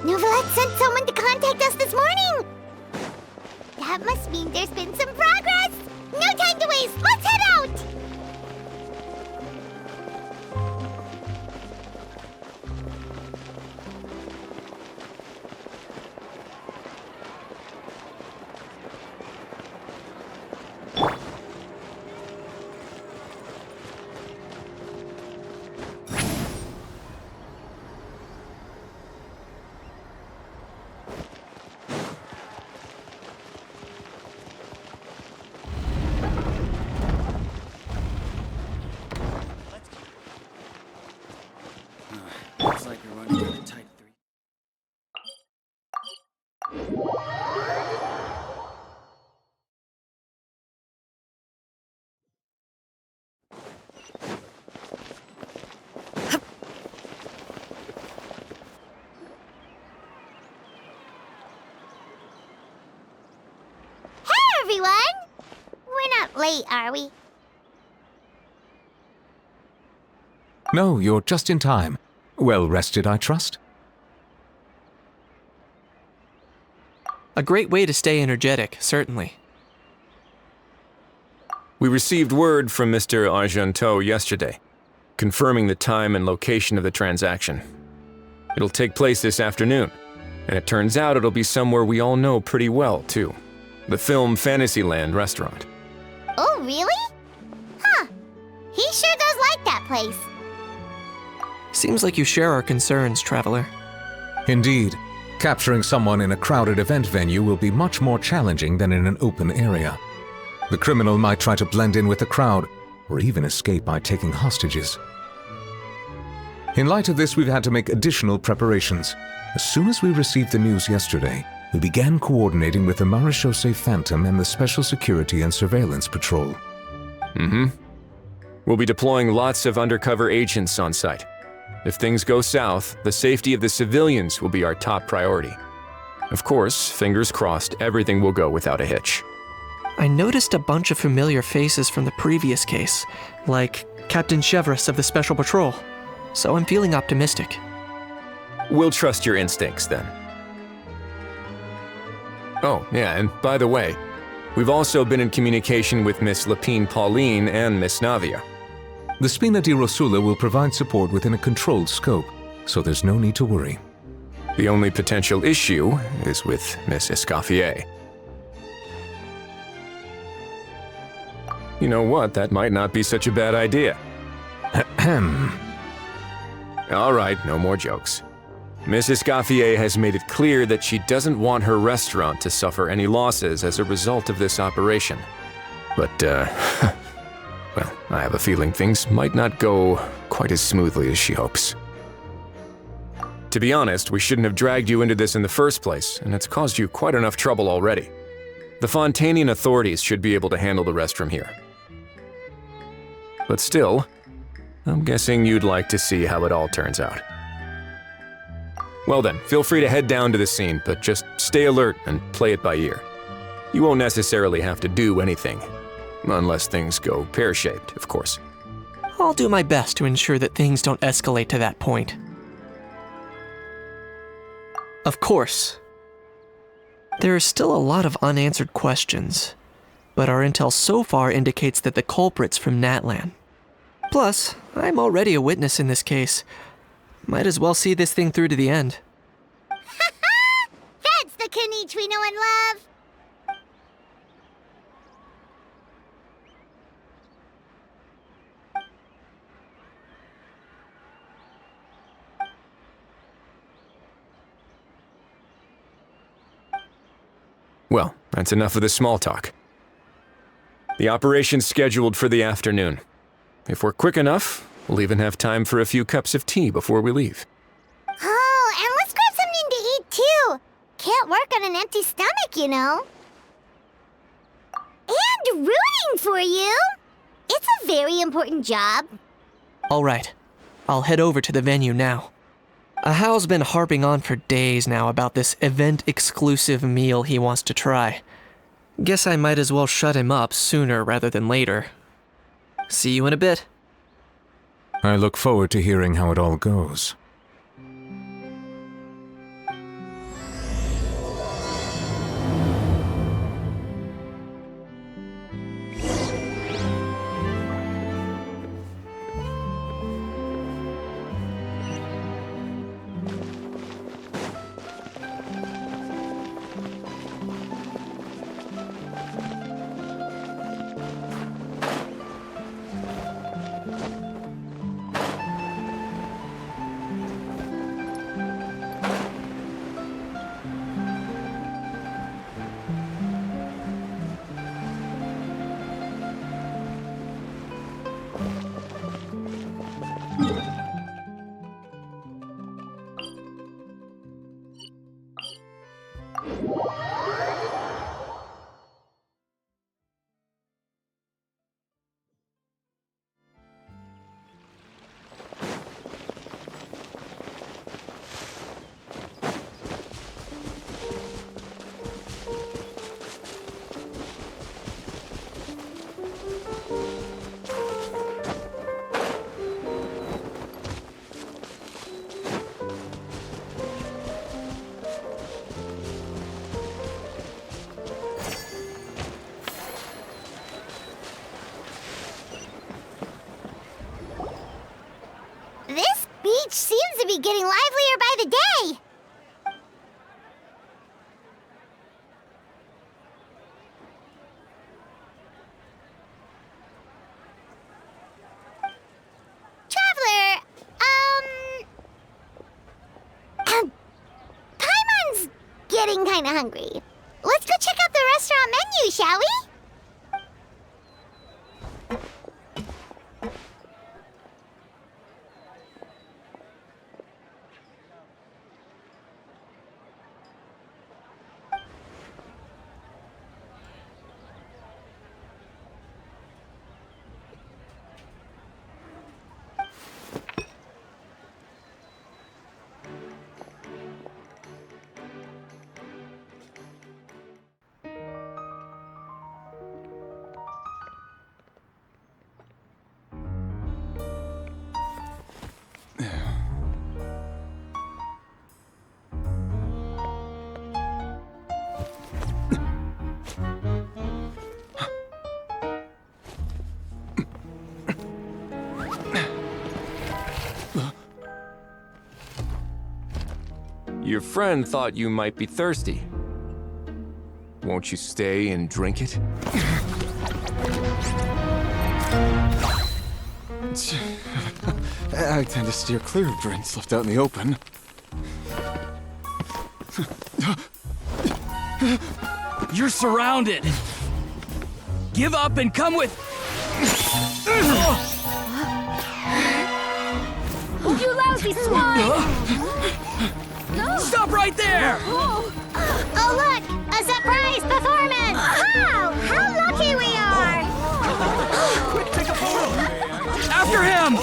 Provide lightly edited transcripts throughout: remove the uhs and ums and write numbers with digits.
Novelette sent someone to contact us this morning! That must mean there's been some progress! No time to waste! Let's head out! Looks like we're running out of tight three. Hey, everyone! We're not late, are we? No, you're just in time. Well rested, I trust? A great way to stay energetic, certainly. We received word from Mr. Argenteau yesterday, confirming the time and location of the transaction. It'll take place this afternoon, and it turns out it'll be somewhere we all know pretty well, too. The Film Fantasyland restaurant. Oh, really? Huh. He sure does like that place. Seems like you share our concerns, Traveler. Indeed. Capturing someone in a crowded event venue will be much more challenging than in an open area. The criminal might try to blend in with the crowd, or even escape by taking hostages. In light of this, we've had to make additional preparations. As soon as we received the news yesterday, we began coordinating with the Marechaussee Phantom and the Special Security and Surveillance Patrol. We'll be deploying lots of undercover agents on site. If things go south, the safety of the civilians will be our top priority. Of course, fingers crossed, everything will go without a hitch. I noticed a bunch of familiar faces from the previous case, like Captain Chevres of the Special Patrol, so I'm feeling optimistic. We'll trust your instincts, then. Oh, yeah, and by the way, we've also been in communication with Miss Lapine Pauline and Miss Navia. The Spina di Rosula will provide support within a controlled scope, so there's no need to worry. The only potential issue is with Miss Escoffier. You know what, that might not be such a bad idea. Ahem. All right, no more jokes. Miss Escoffier has made it clear that she doesn't want her restaurant to suffer any losses as a result of this operation. But, well, I have a feeling things might not go quite as smoothly as she hopes. To be honest, we shouldn't have dragged you into this in the first place, and it's caused you quite enough trouble already. The Fontanian authorities should be able to handle the rest from here. But still, I'm guessing you'd like to see how it all turns out. Well then, feel free to head down to the scene, but just stay alert and play it by ear. You won't necessarily have to do anything. Unless things go pear-shaped, of course. I'll do my best to ensure that things don't escalate to that point. Of course. There are still a lot of unanswered questions, but our intel so far indicates that the culprit's from Natlan. Plus, I'm already a witness in this case. Might as well see this thing through to the end. That's the Kanichi we know and love! Well, that's enough of the small talk. The operation's scheduled for the afternoon. If we're quick enough, we'll even have time for a few cups of tea before we leave. Oh, and let's grab something to eat too! Can't work on an empty stomach, you know. And rooting for you! It's a very important job. All right, I'll head over to the venue now. Ahal's been harping on for days now about this event-exclusive meal he wants to try. Guess I might as well shut him up sooner rather than later. See you in a bit. I look forward to hearing how it all goes. This beach seems to be getting livelier by the day. Traveler, Paimon's getting kinda hungry. Let's go check out the restaurant menu, shall we? Your friend thought you might be thirsty. Won't you stay and drink it? I tend to steer clear of drinks left out in the open. You're surrounded. Give up and come with. You lousy swine! Stop right there! Oh, look! A surprise performance! Wow! How lucky we are! Quick, take a photo! After him!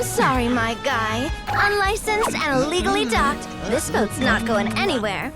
Sorry, my guy. Unlicensed and illegally docked. This boat's not going anywhere.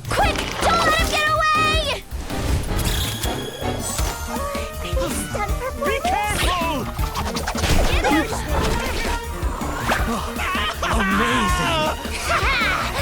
Quick! Don't let him get away! Be careful! Amazing!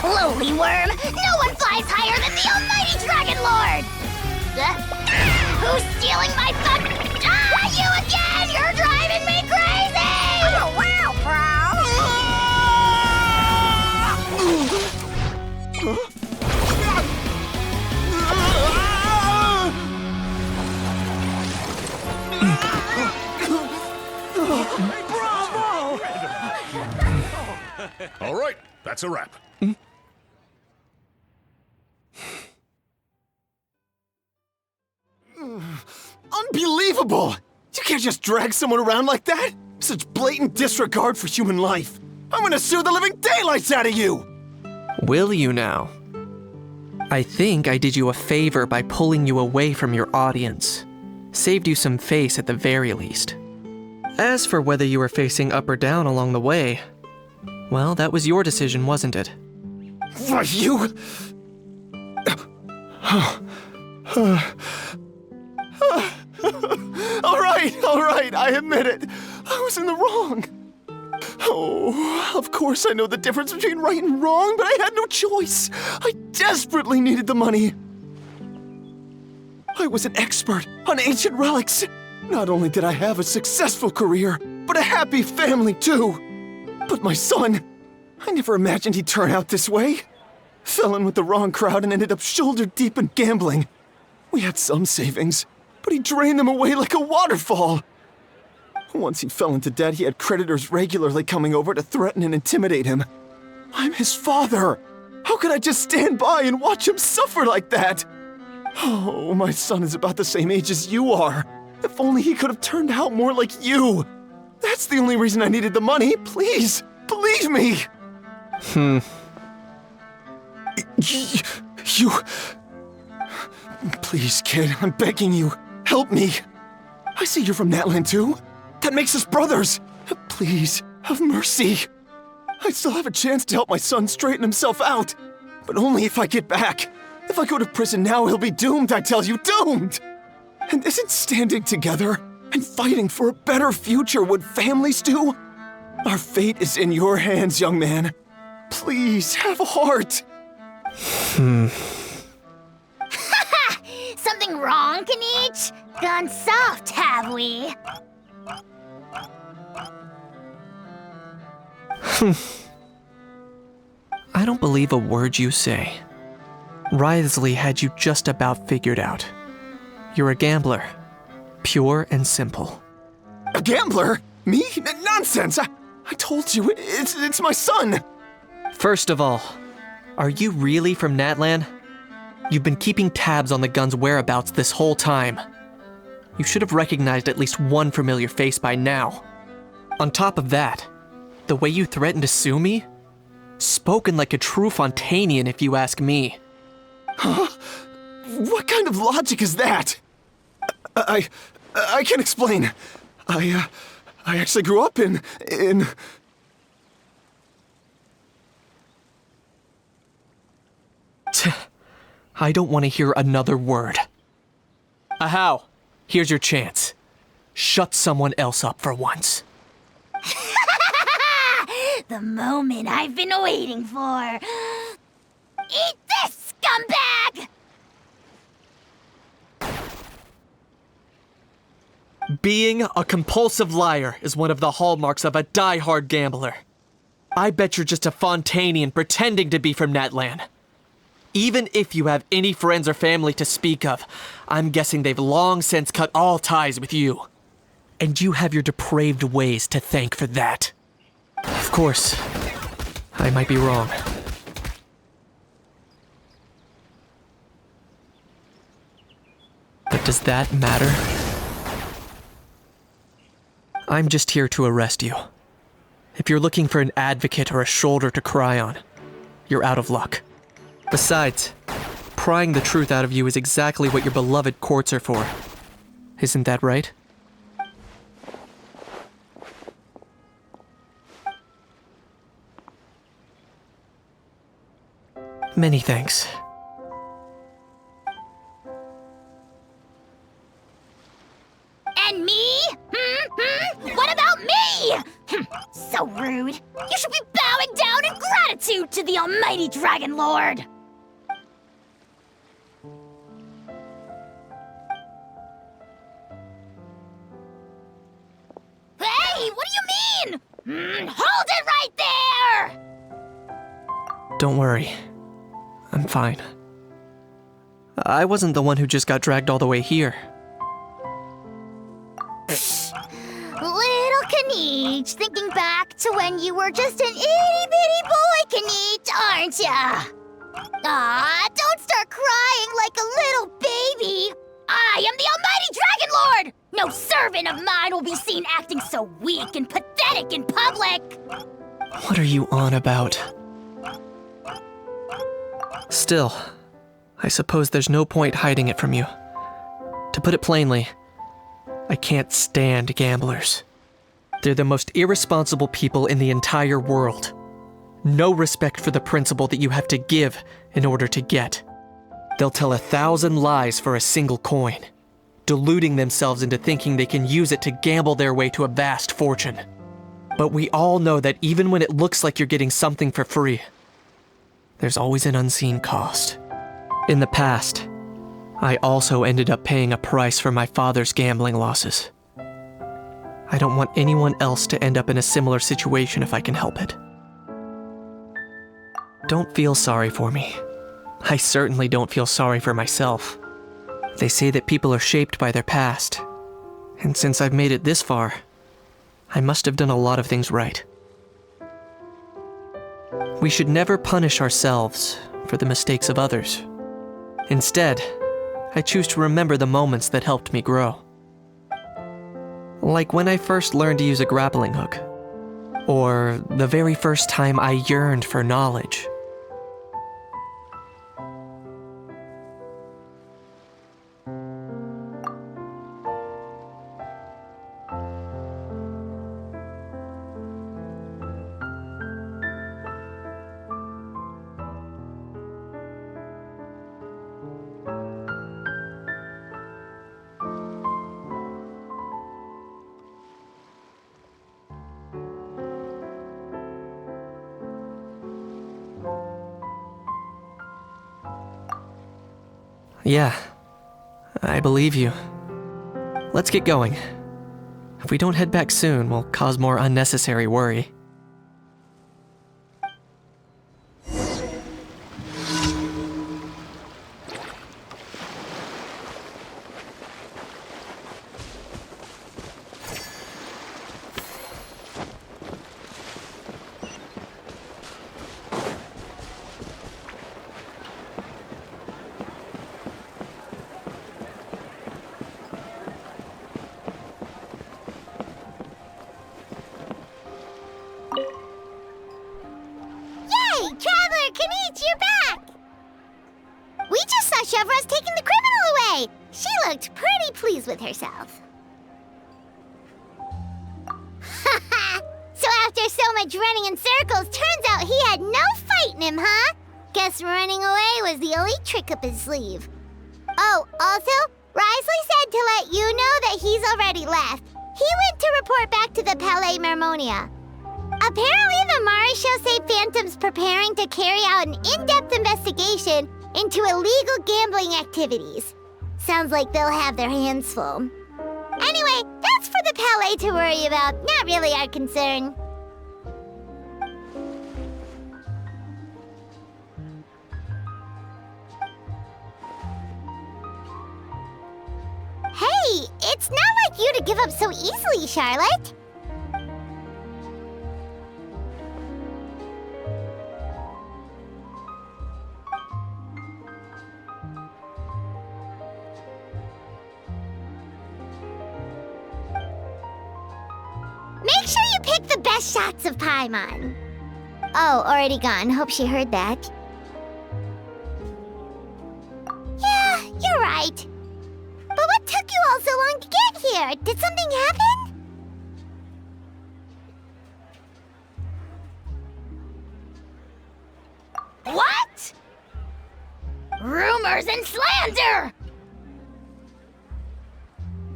Lowly worm! No one flies higher than the almighty Dragon Lord! Who's stealing my fun? Ah, you again! You're driving me crazy! Oh, wow, All right, that's a wrap. Unbelievable! You can't just drag someone around like that! Such blatant disregard for human life! I'm gonna sue the living daylights out of you! Will you now? I think I did you a favor by pulling you away from your audience. Saved you some face at the very least. As for whether you were facing up or down along the way, well, that was your decision, wasn't it? Why, you... All right, I admit it. I was in the wrong. Oh, of course I know the difference between right and wrong, but I had no choice. I desperately needed the money. I was an expert on ancient relics. Not only did I have a successful career, but a happy family too. But my son, I never imagined he'd turn out this way. Fell in with the wrong crowd and ended up shoulder deep in gambling. We had some savings, but he drained them away like a waterfall. Once he fell into debt, he had creditors regularly coming over to threaten and intimidate him. I'm his father. How can I just stand by and watch him suffer like that? Oh, my son is about the same age as you are. If only he could have turned out more like you. That's the only reason I needed the money. Please, believe me. You... Please, kid, I'm begging you. Help me. I see you're from Natlan too. That makes us brothers. Please, have mercy. I still have a chance to help my son straighten himself out. But only if I get back. If I go to prison now, he'll be doomed, I tell you, doomed! And isn't standing together and fighting for a better future what families do? Our fate is in your hands, young man. Please, have a heart. Something wrong, Kanich? Gone soft, have we? I don't believe a word you say. Wriothesley had you just about figured out. You're a gambler. Pure and simple. A gambler? Me? Nonsense! I told you, it's my son! First of all, are you really from Natlan? You've been keeping tabs on the gun's whereabouts this whole time. You should have recognized at least one familiar face by now. On top of that, the way you threatened to sue me? Spoken like a true Fontanian, if you ask me. Huh? What kind of logic is that? I can't explain. I actually grew up in... I don't want to hear another word. Ahau, here's your chance. Shut someone else up for once. The moment I've been waiting for. Eat this, scumbag! Being a compulsive liar is one of the hallmarks of a die-hard gambler. I bet you're just a Fontanian pretending to be from Natlan. Even if you have any friends or family to speak of, I'm guessing they've long since cut all ties with you. And you have your depraved ways to thank for that. Of course, I might be wrong. But does that matter? I'm just here to arrest you. If you're looking for an advocate or a shoulder to cry on, you're out of luck. Besides, prying the truth out of you is exactly what your beloved courts are for. Isn't that right? Many thanks. And me? What about me? So rude. You should be bowing down in gratitude to the almighty Dragon Lord. Hey, what do you mean? Hold it right there! Don't worry. I'm fine. I wasn't the one who just got dragged all the way here. Little Kanich, thinking back to when you were just an itty-bitty boy, Kanich, aren't ya? Aw, don't start crying like a little baby. I am the almighty Dragon Lord! No servant of mine will be seen acting so weak and pathetic in public! What are you on about? Still, I suppose there's no point hiding it from you. To put it plainly, I can't stand gamblers. They're the most irresponsible people in the entire world. No respect for the principle that you have to give in order to get. They'll tell 1,000 lies for a single coin, deluding themselves into thinking they can use it to gamble their way to a vast fortune. But we all know that even when it looks like you're getting something for free, there's always an unseen cost. In the past, I also ended up paying a price for my father's gambling losses. I don't want anyone else to end up in a similar situation if I can help it. Don't feel sorry for me. I certainly don't feel sorry for myself. They say that people are shaped by their past, and since I've made it this far, I must have done a lot of things right. We should never punish ourselves for the mistakes of others. Instead, I choose to remember the moments that helped me grow. Like when I first learned to use a grappling hook, or the very first time I yearned for knowledge. Yeah, I believe you. Let's get going. If we don't head back soon, we'll cause more unnecessary worry. Traveler Kanichi, you're back! We just saw Chevro's taking the criminal away! She looked pretty pleased with herself. Haha! So after so much running in circles, turns out he had no fight in him, huh? Guess running away was the only trick up his sleeve. Oh, also, Risley said to let you know that he's already left. He went to report back to the Palais Mermonia. Apparently, the Mari show say Phantom's preparing to carry out an in-depth investigation into illegal gambling activities. Sounds like they'll have their hands full. Anyway, that's for the Palais to worry about, not really our concern. Hey, it's not like you to give up so easily, Charlotte. Make sure you pick the best shots of Paimon. Oh, already gone. Hope she heard that. Yeah, you're right. But what took you all so long to get here? Did something happen? What? Rumors and slander!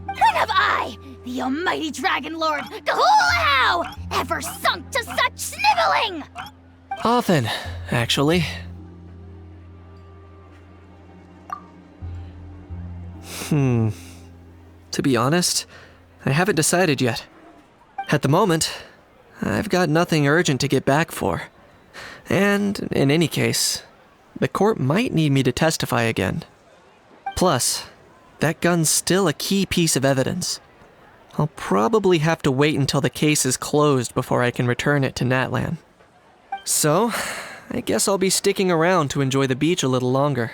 When have I, the almighty Dragon Lord, Kahulahau, ever sunk to such sniveling? Often, actually. To be honest, I haven't decided yet. At the moment, I've got nothing urgent to get back for. And, in any case, the court might need me to testify again. Plus, that gun's still a key piece of evidence. I'll probably have to wait until the case is closed before I can return it to Natlan. So, I guess I'll be sticking around to enjoy the beach a little longer.